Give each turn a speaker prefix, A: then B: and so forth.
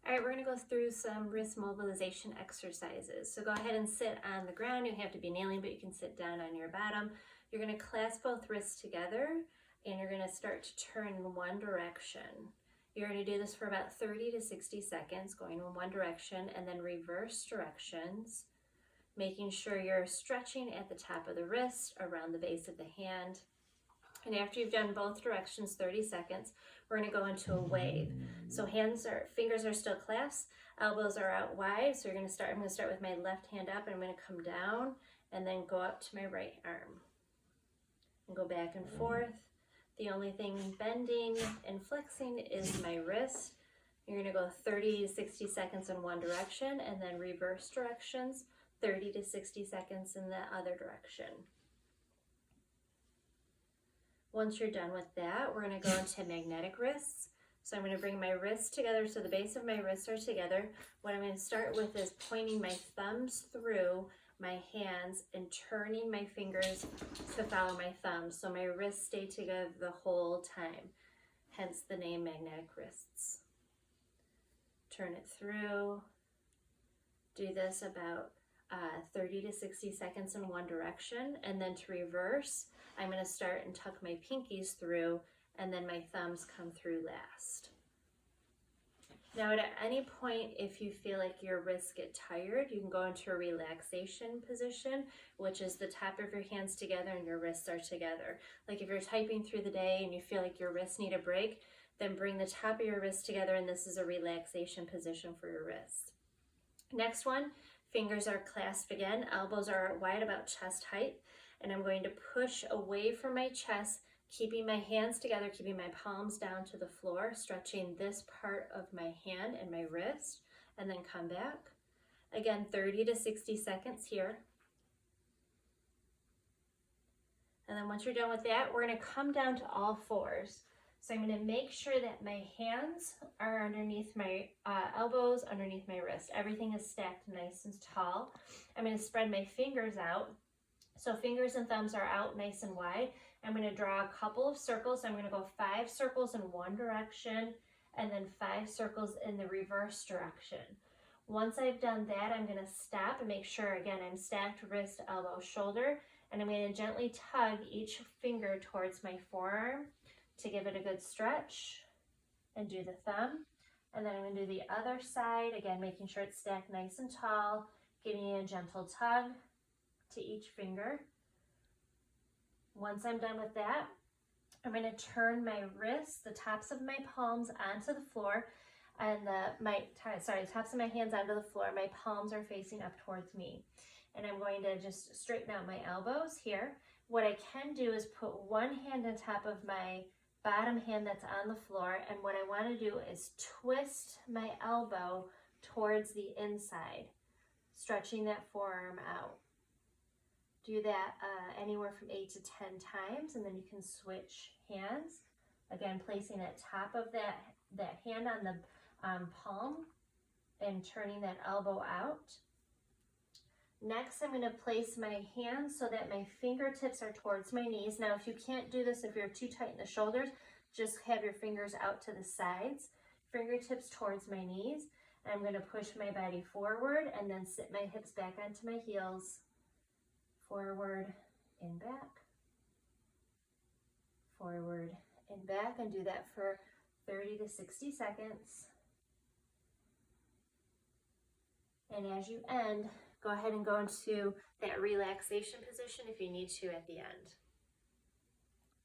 A: All right, we're gonna go through some wrist mobilization exercises. So go ahead and sit on the ground. You have to be kneeling, but you can sit down on your bottom. You're gonna clasp both wrists together and you're gonna start to turn in one direction. You're gonna do this for about 30 to 60 seconds, going in one direction and then reverse directions, making sure you're stretching at the top of the wrist, around the base of the hand. And after you've done both directions, 30 seconds, we're gonna go into a wave. So fingers are still clasped, elbows are out wide. So I'm gonna start with my left hand up and I'm gonna come down and then go up to my right arm. And go back and forth. The only thing bending and flexing is my wrist. You're gonna go 30 to 60 seconds in one direction and then reverse directions, 30 to 60 seconds in the other direction. Once you're done with that, we're gonna go into magnetic wrists. So I'm gonna bring my wrists together so the base of my wrists are together. What I'm gonna start with is pointing my thumbs through my hands and turning my fingers to follow my thumbs. So my wrists stay together the whole time, hence the name magnetic wrists. Turn it through. Do this about 30 to 60 seconds in one direction, and then to reverse, I'm going to start and tuck my pinkies through, and then my thumbs come through last. Now at any point, if you feel like your wrists get tired, you can go into a relaxation position, which is the top of your hands together and your wrists are together. Like if you're typing through the day and you feel like your wrists need a break, then bring the top of your wrists together and this is a relaxation position for your wrist. Next one, fingers are clasped again, elbows are wide about chest height, and I'm going to push away from my chest, keeping my hands together, keeping my palms down to the floor, stretching this part of my hand and my wrist, and then come back. Again, 30 to 60 seconds here. And then once you're done with that, we're gonna come down to all fours. So I'm gonna make sure that my hands are underneath my elbows, underneath my wrist. Everything is stacked nice and tall. I'm gonna spread my fingers out. So fingers and thumbs are out nice and wide. I'm gonna draw a couple of circles. I'm gonna go 5 circles in one direction and then 5 circles in the reverse direction. Once I've done that, I'm gonna stop and make sure, again, I'm stacked wrist, elbow, shoulder, and I'm gonna gently tug each finger towards my forearm to give it a good stretch, and do the thumb. And then I'm gonna do the other side, again, making sure it's stacked nice and tall, giving you a gentle tug to each finger. Once I'm done with that, I'm gonna turn my wrists, the tops of my palms onto the floor, and the tops of my hands onto the floor. My palms are facing up towards me. And I'm going to just straighten out my elbows here. What I can do is put one hand on top of my bottom hand that's on the floor, and what I want to do is twist my elbow towards the inside, stretching that forearm out. Do that anywhere from 8 to 10 times, and then you can switch hands. Again, placing that top of that hand on the palm and turning that elbow out. Next, I'm going to place my hands so that my fingertips are towards my knees. Now, if you can't do this, if you're too tight in the shoulders, just have your fingers out to the sides, fingertips towards my knees. I'm going to push my body forward and then sit my hips back onto my heels, forward and back, forward and back, and do that for 30 to 60 seconds. And as you end, go ahead and go into that relaxation position if you need to at the end.